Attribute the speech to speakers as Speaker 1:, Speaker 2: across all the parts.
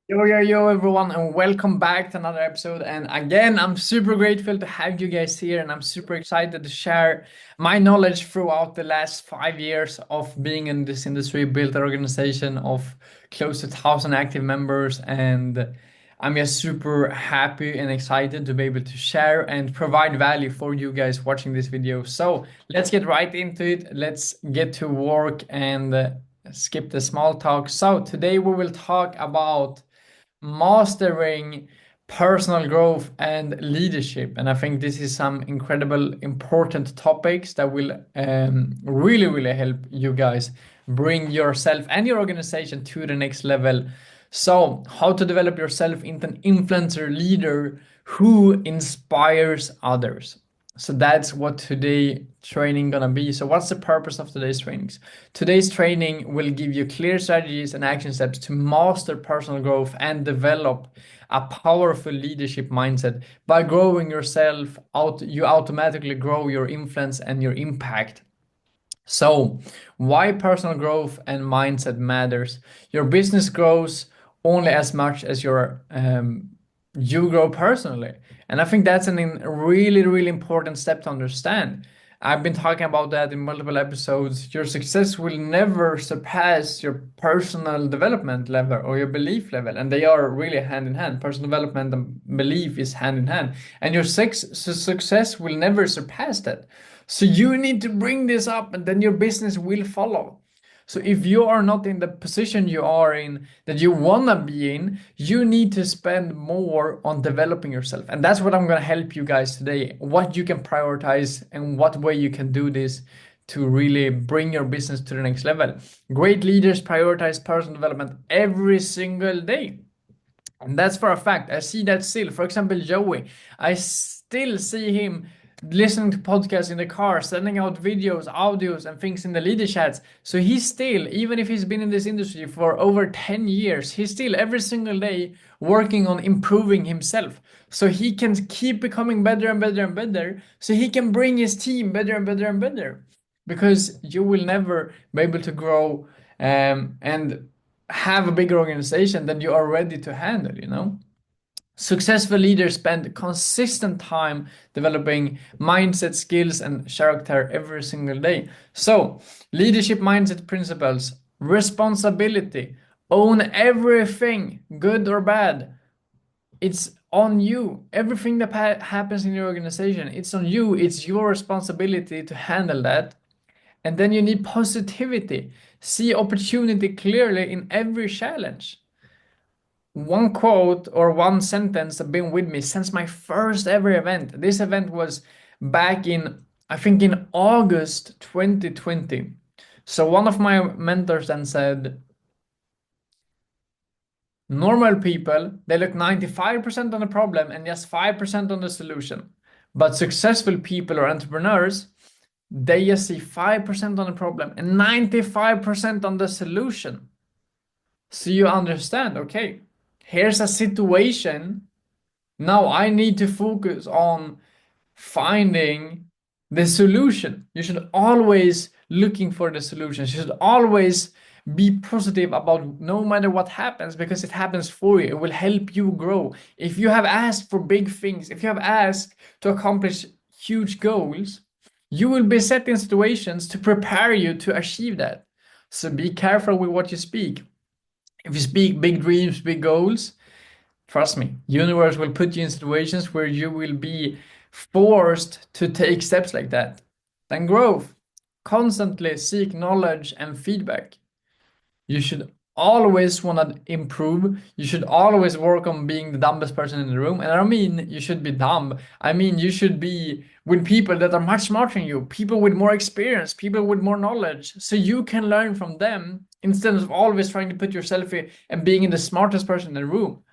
Speaker 1: Yo, everyone, and welcome back to another episode. And again, I'm super grateful to have you guys here, and I'm super excited to share my knowledge throughout the last 5 years of being in this industry, built an organization of close to 1,000 active members. And I'm just super happy and excited to be able to share and provide value for you guys watching this video. So let's get right into it. Let's get to work and skip the small talk. So today we will talk about mastering personal growth and leadership. And I think this is some incredible important topics that will really help you guys bring yourself and your organization to the next level. So how to develop yourself into an influencer leader who inspires others. So that's what today training gonna be. So what's the purpose of today's trainings? Today's training will give you clear strategies and action steps to master personal growth and develop a powerful leadership mindset. By growing yourself out, you automatically grow your influence and your impact. So, why personal growth and mindset matters? Your business grows only as much as you grow personally, and I think that's a really important step to understand. I've been talking about that in multiple episodes. Your success will never surpass your personal development level or your belief level, and they are really hand in hand. Personal development and belief is hand in hand, and your success will never surpass that. So you need to bring this up and then your business will follow. So if you are not in the position you are in that you want to be in, you need to spend more on developing yourself. And that's what I'm going to help you guys today, what you can prioritize and what way you can do this to really bring your business to the next level. Great leaders prioritize personal development every single day. And that's for a fact. I see that still. For example, Joey, I still see him listening to podcasts in the car, sending out videos, audios, and things in the leader chats. So he's still, even if he's been in this industry for over 10 years, he's still every single day working on improving himself. So he can keep becoming better and better and better. So he can bring his team better and better and better. Because you will never be able to grow and have a bigger organization than you are ready to handle. Successful leaders spend consistent time developing mindset, skills, and character every single day. So, leadership mindset principles, responsibility, own everything, good or bad. It's on you. Everything that happens in your organization, it's on you. It's your responsibility to handle that. And then you need positivity. See opportunity clearly in every challenge. One quote or one sentence have been with me since my first ever event. This event was back in, I think, in August 2020. So one of my mentors then said, normal people, they look 95% on the problem and just 5% on the solution. But successful people or entrepreneurs, they just see 5% on the problem and 95% on the solution. So you understand, okay, here's a situation. Now I need to focus on finding the solution. You should always looking for the solutions. You should always be positive about no matter what happens because it happens for you. It will help you grow. If you have asked for big things, if you have asked to accomplish huge goals, you will be set in situations to prepare you to achieve that. So be careful with what you speak. If you speak big dreams, big goals, trust me, universe will put you in situations where you will be forced to take steps like that. Then growth. Constantly seek knowledge and feedback. You should always want to improve. You should always work on being the dumbest person in the room. And I don't mean you should be dumb. I mean you should be with people that are much smarter than you, people with more experience, people with more knowledge, so you can learn from them instead of always trying to put yourself in and being the smartest person in the room.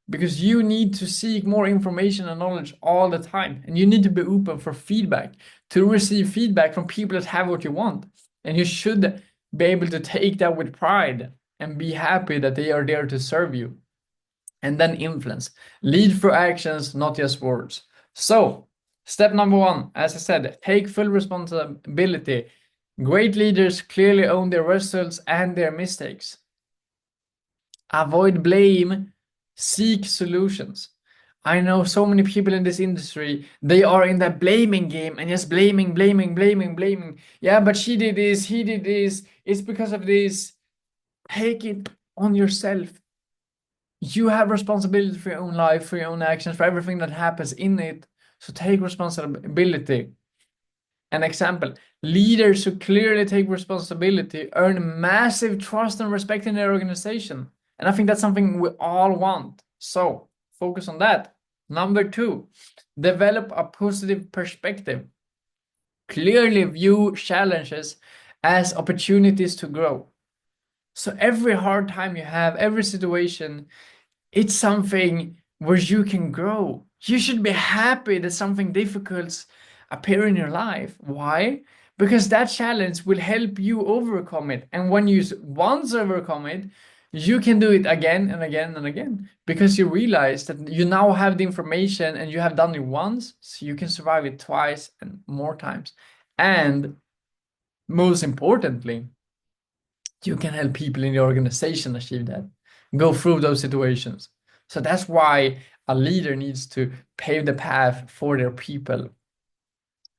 Speaker 1: Because you need to seek more information and knowledge all the time, and you need to be open for feedback, to receive feedback from people that have what you want, and you should be able to take that with pride and be happy that they are there to serve you. And then influence, lead through actions, not just words. So step number one, as I said, take full responsibility. Great leaders clearly own their results and their mistakes. Avoid blame Seek solutions. I know so many people in this industry, they are in that blaming game and just blaming. Yeah, but she did this, he did this, it's because of this. Take it on yourself. You have responsibility for your own life, for your own actions, for everything that happens in it. So take responsibility. An example, leaders who clearly take responsibility earn massive trust and respect in their organization. And I think that's something we all want. So focus on that. Number 2, develop a positive perspective. Clearly view challenges as opportunities to grow. So every hard time you have, every situation, it's something where you can grow. You should be happy that something difficult appear in your life. Why? Because that challenge will help you overcome it. And when you once overcome it, you can do it again and again and again, because you realize that you now have the information and you have done it once, so you can survive it twice and more times. And most importantly, you can help people in the organization achieve that, go through those situations. So that's why a leader needs to pave the path for their people.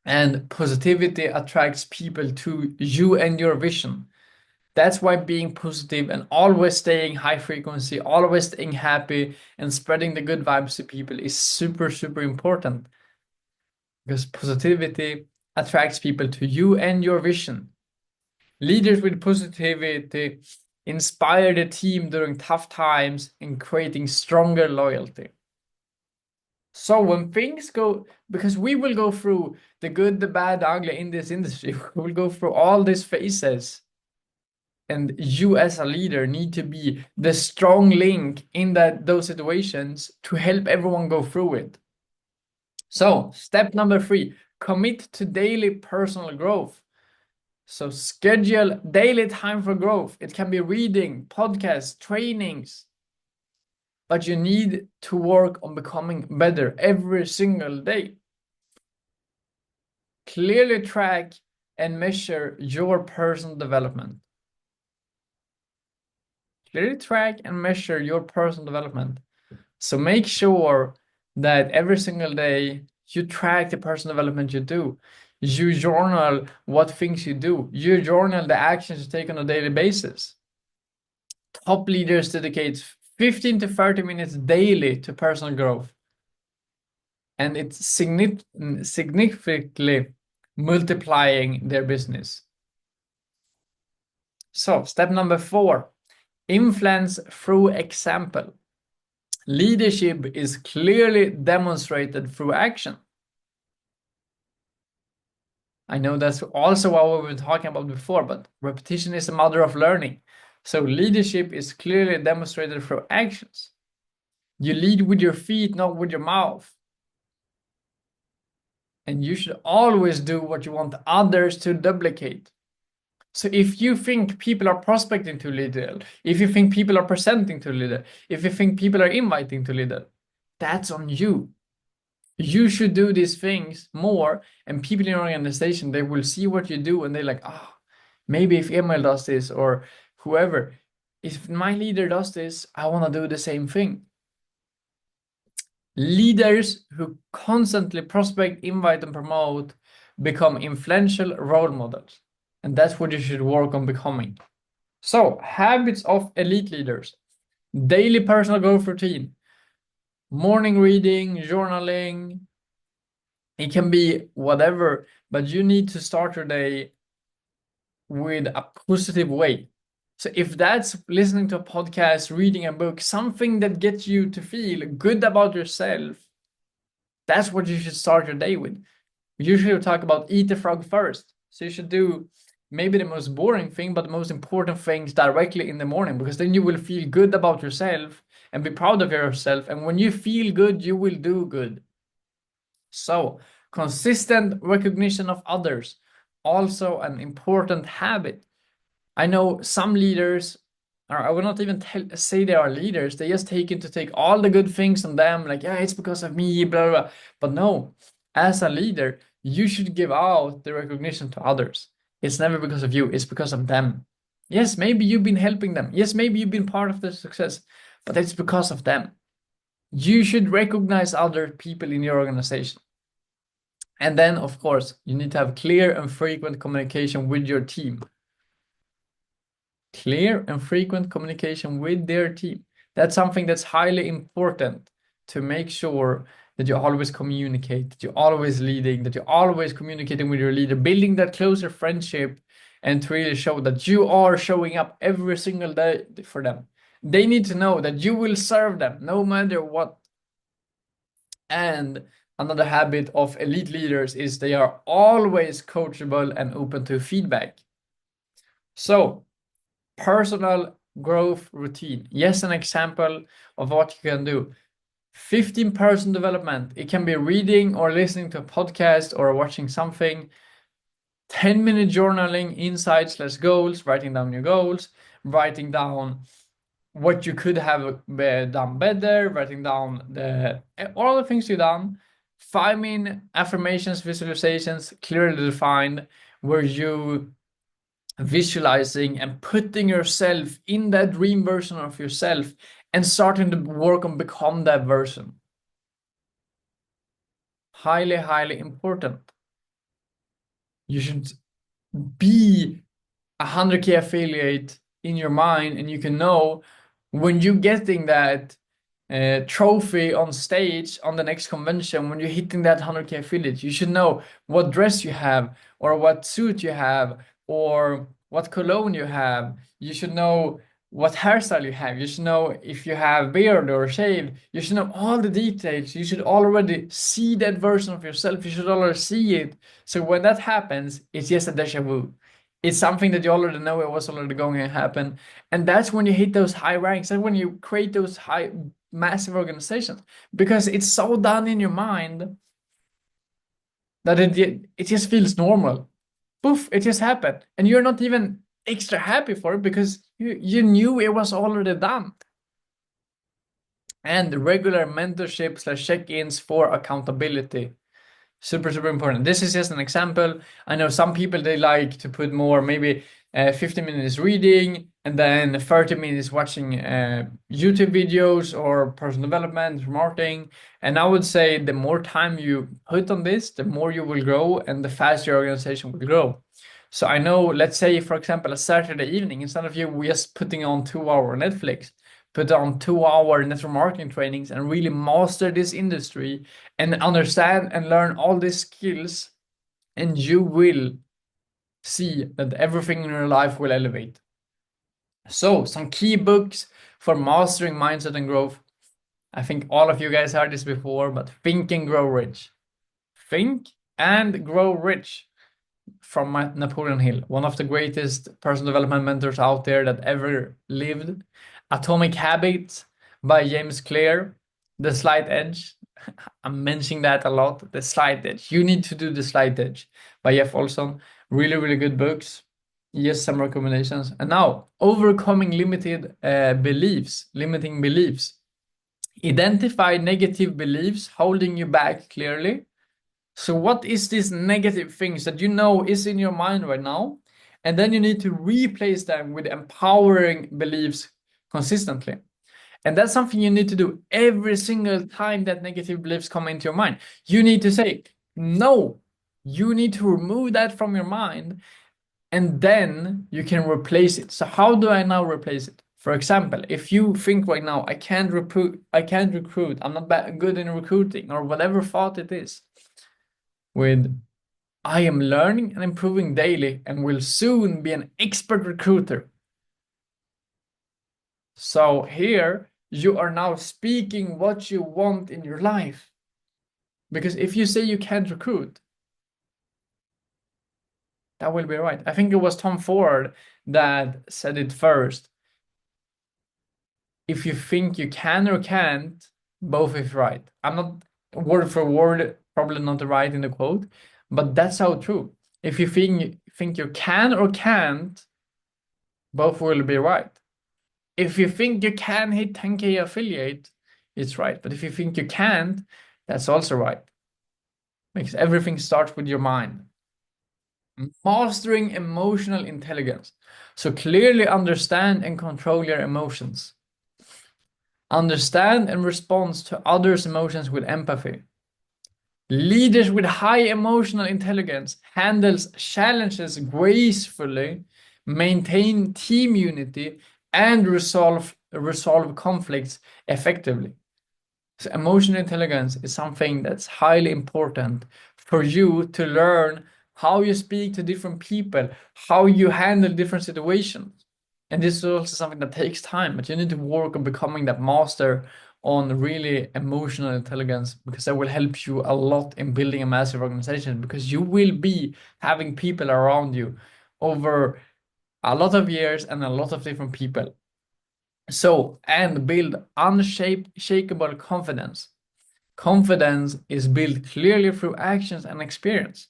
Speaker 1: And positivity attracts people to you and your vision. That's why being positive and always staying high frequency, always staying happy and spreading the good vibes to people is super, super important. Because positivity attracts people to you and your vision. Leaders with positivity inspire the team during tough times and creating stronger loyalty. So when things go, because we will go through the good, the bad, the ugly in this industry, we will go through all these phases. And you as a leader need to be the strong link in those situations to help everyone go through it. So step number 3, commit to daily personal growth. So schedule daily time for growth. It can be reading, podcasts, trainings, but you need to work on becoming better every single day. Clearly track and measure your personal development. Clearly track and measure your personal development. So make sure that every single day you track the personal development you do. You journal what things you do. You journal the actions you take on a daily basis. Top leaders dedicate 15 to 30 minutes daily to personal growth. And it's significantly multiplying their business. So step number 4, influence through example. Leadership is clearly demonstrated through action. I know that's also what we've been talking about before, but repetition is the mother of learning. So leadership is clearly demonstrated through actions. You lead with your feet, not with your mouth. And you should always do what you want others to duplicate. So if you think people are prospecting to leader, if you think people are presenting to leader, if you think people are inviting to leader, that's on you. You should do these things more, and people in your organization, they will see what you do and they're like, oh, maybe if Emil does this or whoever, if my leader does this, I want to do the same thing. Leaders who constantly prospect, invite, and promote become influential role models. And that's what you should work on becoming. So, habits of elite leaders. Daily personal growth routine. Morning reading, journaling. It can be whatever, but you need to start your day with a positive way. So if that's listening to a podcast, reading a book, something that gets you to feel good about yourself, that's what you should start your day with. Usually we talk about eat the frog first. So you should do maybe the most boring thing, but the most important things directly in the morning, because then you will feel good about yourself and be proud of yourself. And when you feel good, you will do good. So consistent recognition of others, also an important habit. I know some leaders, or I will not even say they are leaders, they just take all the good things on them, like, yeah, it's because of me, blah, blah, blah. But no, as a leader, you should give out the recognition to others. It's never because of you, it's because of them. Yes, maybe you've been helping them. Yes, maybe you've been part of their success, but it's because of them. You should recognize other people in your organization. And then, of course, you need to have clear and frequent communication with your team. Clear and frequent communication with their team. That's something that's highly important to make sure that you always communicate, that you're always leading, that you're always communicating with your leader, building that closer friendship, and to really show that you are showing up every single day for them. They need to know that you will serve them no matter what. And another habit of elite leaders is they are always coachable and open to feedback. So, personal growth routine. Yes, an example of what you can do. 15% development. It can be reading or listening to a podcast or watching something. 10-minute journaling, insights, less goals, writing down your goals, writing down what you could have done better, writing down all the things you've done. 5-minute affirmations, visualizations, clearly defined, where you visualizing and putting yourself in that dream version of yourself and starting to work on become that version. Highly, highly important. You should be 100K affiliate in your mind, and you can know when you're getting that trophy on stage on the next convention, when you're hitting that 100K affiliate, you should know what dress you have, or what suit you have, or what cologne you have. You should know what hairstyle you have. You should know if you have beard or shave. You should know all the details. You should already see that version of yourself. You should already see it. So when that happens, it's just a deja vu. It's something that you already know it was already going to happen. And that's when you hit those high ranks. That's when you create those high, massive organizations. Because it's so done in your mind that it just feels normal. Poof, it just happened. And you're not even extra happy for it because you knew it was already done. And regular mentorship / check-ins for accountability. Super, super important. This is just an example. I know some people, they like to put more, maybe 15 minutes reading and then 30 minutes watching YouTube videos or personal development, marketing. And I would say the more time you put on this, the more you will grow and the faster your organization will grow. So I know, let's say, for example, a Saturday evening, instead of you just putting on 2 hour Netflix, put on 2 hour network marketing trainings and really master this industry and understand and learn all these skills, and you will see that everything in your life will elevate. So, some key books for mastering mindset and growth. I think all of you guys heard this before, but Think and Grow Rich. Think and Grow Rich from Napoleon Hill, one of the greatest personal development mentors out there that ever lived. Atomic Habits by James Clear. The Slight Edge. I'm mentioning that a lot. The Slight Edge. You need to do The Slight Edge by Jeff Olson. Really, really good books. Yes, some recommendations. And now, overcoming limiting beliefs. Identify negative beliefs holding you back clearly. So what is these negative things that you know is in your mind right now? And then you need to replace them with empowering beliefs consistently. And that's something you need to do every single time that negative beliefs come into your mind. You need to say, no, you need to remove that from your mind, and then you can replace it. So how do I now replace it? For example, if you think right now, I can't recruit, I'm not good in recruiting, or whatever thought it is, with I am learning and improving daily and will soon be an expert recruiter. So here you are now speaking what you want in your life. Because if you say you can't recruit, that will be right. I think it was Tom Ford that said it first. If you think you can or can't, both is right. I'm not word for word, probably not right in the quote, but that's how true. If you think you can or can't, both will be right. If you think you can hit 10K affiliate, it's right. But if you think you can't, that's also right. Because everything starts with your mind. Mastering emotional intelligence. So clearly understand and control your emotions. Understand and respond to others' emotions with empathy. Leaders with high emotional intelligence handles challenges gracefully, maintain team unity, and resolve conflicts effectively. So emotional intelligence is something that's highly important for you to learn how you speak to different people, how you handle different situations. And this is also something that takes time, but you need to work on becoming that master on really emotional intelligence, because that will help you a lot in building a massive organization, because you will be having people around you over a lot of years and a lot of different people. So, and build unshakable confidence. Confidence is built clearly through actions and experience.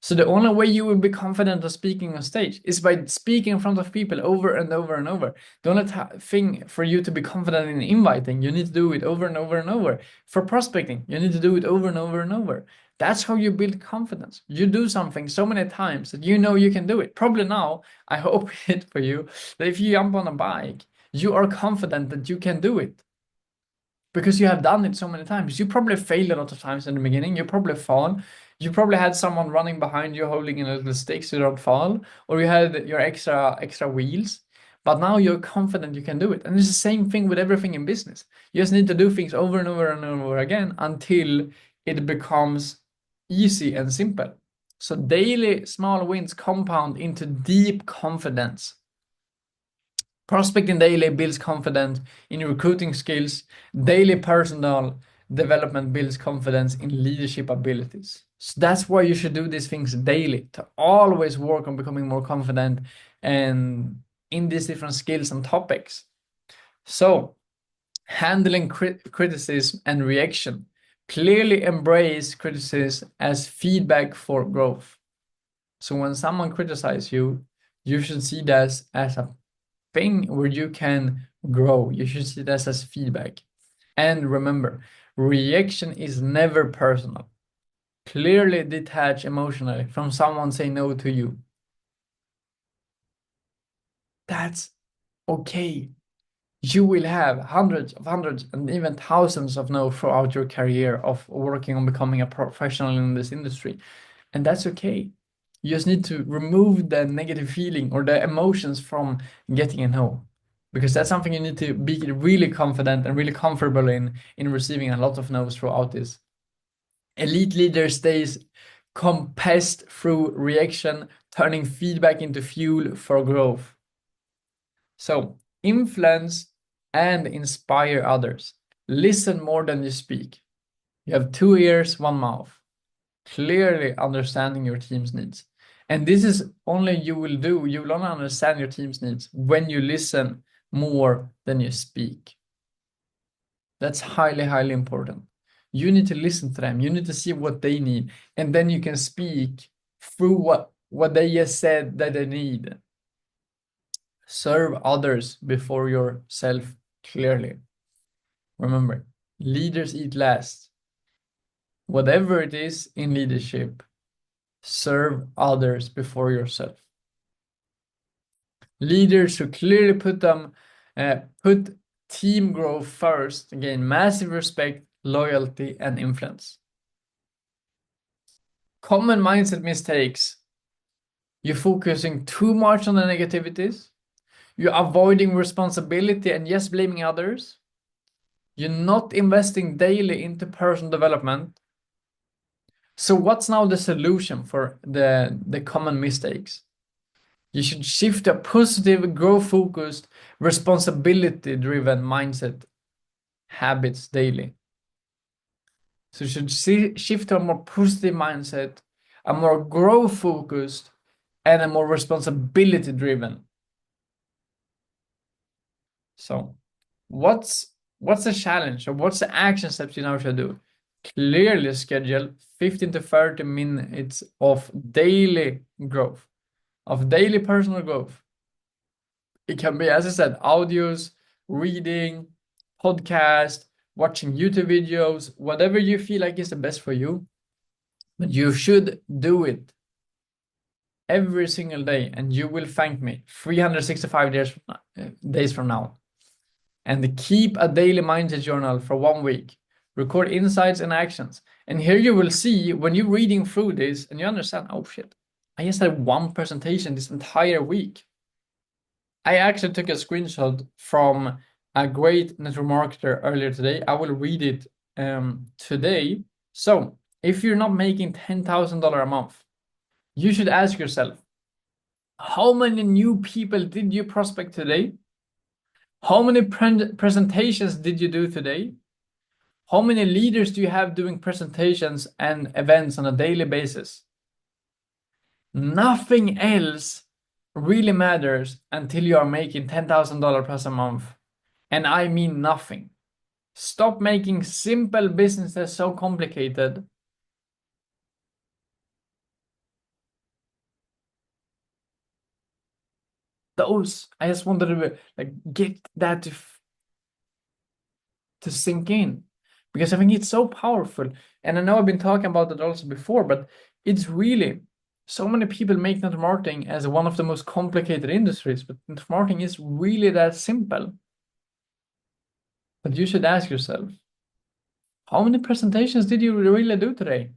Speaker 1: So the only way you will be confident of speaking on stage is by speaking in front of people over and over and over. The only thing for you to be confident in inviting, you need to do it over and over and over. For prospecting, you need to do it over and over and over. That's how you build confidence. You do something so many times that you know you can do it. Probably now, I hope it for you, that if you jump on a bike, you are confident that you can do it, because you have done it so many times. You probably failed a lot of times in the beginning. You probably fall. You probably had someone running behind you holding a little stick so you don't fall, or you had your extra wheels. But now you're confident you can do it. And it's the same thing with everything in business. You just need to do things over and over and over again until it becomes easy and simple. So daily small wins compound into deep confidence. Prospecting daily builds confidence in recruiting skills. Daily personal development builds confidence in leadership abilities. So that's why you should do these things daily, to always work on becoming more confident and in these different skills and topics. So, handling criticism and reaction. Clearly embrace criticism as feedback for growth. So when someone criticizes you, you should see that as a thing where you can grow. You should see this as feedback. And remember, reaction is never personal. Clearly detach emotionally from someone saying no to you. That's okay. You will have hundreds, and even thousands of no throughout your career of working on becoming a professional in this industry. And that's okay. You just need to remove the negative feeling or the emotions from getting a no, because that's something you need to be really confident and really comfortable in receiving a lot of no's throughout this. Elite leader stays compassed through reaction, turning feedback into fuel for growth. So influence and inspire others. Listen more than you speak. You have 2 ears, 1 mouth. Clearly understanding your team's needs. And this is only you will only understand your team's needs when you listen more than you speak. That's highly important. You need to listen to them. You need to see what they need, and then you can speak through what they just said that they need. Serve others before yourself clearly. Remember, leaders eat last. Whatever it is in leadership, serve others before yourself. Leaders who clearly put team growth first gain massive respect, loyalty, and influence. Common mindset mistakes. You're focusing too much on the negativities. You're avoiding responsibility and just blaming others. You're not investing daily into personal development. So what's now the solution for the common mistakes? You should shift a positive, growth-focused, responsibility-driven mindset habits daily. So you should shift to a more positive mindset, a more growth-focused, and a more responsibility-driven. So what's the challenge, or what's the action steps you now should do? Clearly schedule 15 to 30 minutes of daily growth, of daily personal growth. It can be, as I said, audios, reading, podcast, watching YouTube videos, whatever you feel like is the best for you. But you should do it every single day, and you will thank me 365 days from now. And keep a daily mindset journal for 1 week. Record insights and actions. And here you will see when you're reading through this and you understand, oh shit, I just had one presentation this entire week. I actually took a screenshot from a great network marketer earlier today. I will read it today. So if you're not making $10,000 a month, you should ask yourself, how many new people did you prospect today? How many presentations did you do today? How many leaders do you have doing presentations and events on a daily basis? Nothing else really matters until you are making $10,000 plus a month. And I mean nothing. Stop making simple businesses so complicated. I just wanted to like get that to sink in, because I think it's so powerful. And I know I've been talking about that also before, but it's really, so many people make network marketing as one of the most complicated industries, but network marketing is really that simple. But you should ask yourself, how many presentations did you really do today?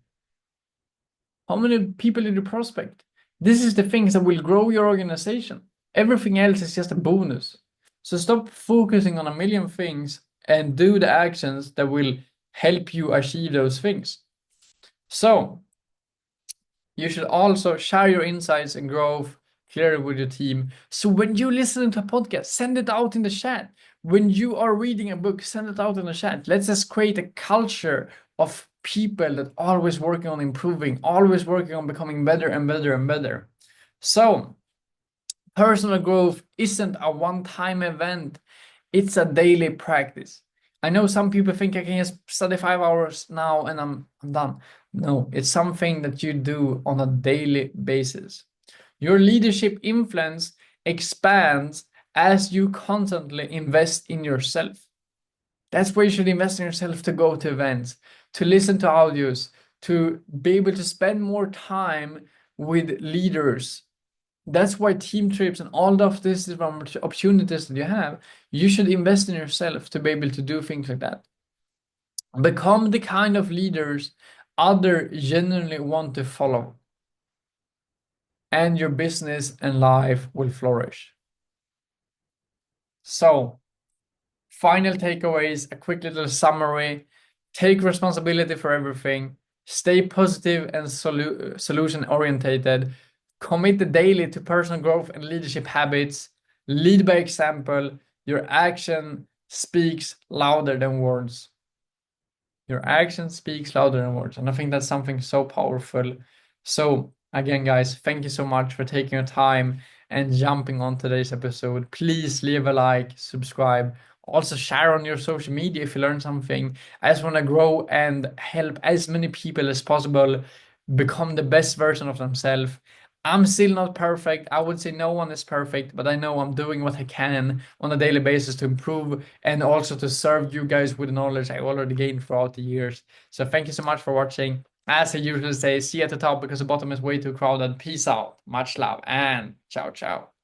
Speaker 1: How many people did you prospect? This is the things that will grow your organization. Everything else is just a bonus. So stop focusing on a million things and do the actions that will help you achieve those things. So you should also share your insights and growth clearly with your team. So when you listen to a podcast, send it out in the chat. When you are reading a book, send it out in the chat. Let's just create a culture of people that always working on improving, always working on becoming better and better and better. So personal growth isn't a one-time event. It's a daily practice. I know some people think I can just study 5 hours now and I'm done. No, it's something that you do on a daily basis. Your leadership influence expands as you constantly invest in yourself. That's where you should invest in yourself, to go to events, to listen to audios, to be able to spend more time with leaders. That's why team trips and all of these opportunities that you have, you should invest in yourself to be able to do things like that. Become the kind of leaders others genuinely want to follow, and your business and life will flourish. So, final takeaways, a quick little summary. Take responsibility for everything. Stay positive and solution orientated. Commit daily to personal growth and leadership habits. Lead by example. Your action speaks louder than words. Your action speaks louder than words. And I think that's something so powerful. So again, guys, thank you so much for taking your time and jumping on today's episode. Please leave a like, subscribe. Also share on your social media if you learned something. I just want to grow and help as many people as possible become the best version of themselves. I'm still not perfect. I would say no one is perfect, but I know I'm doing what I can on a daily basis to improve and also to serve you guys with the knowledge I already gained throughout the years. So thank you so much for watching. As I usually say, see you at the top because the bottom is way too crowded. Peace out, much love, and ciao, ciao.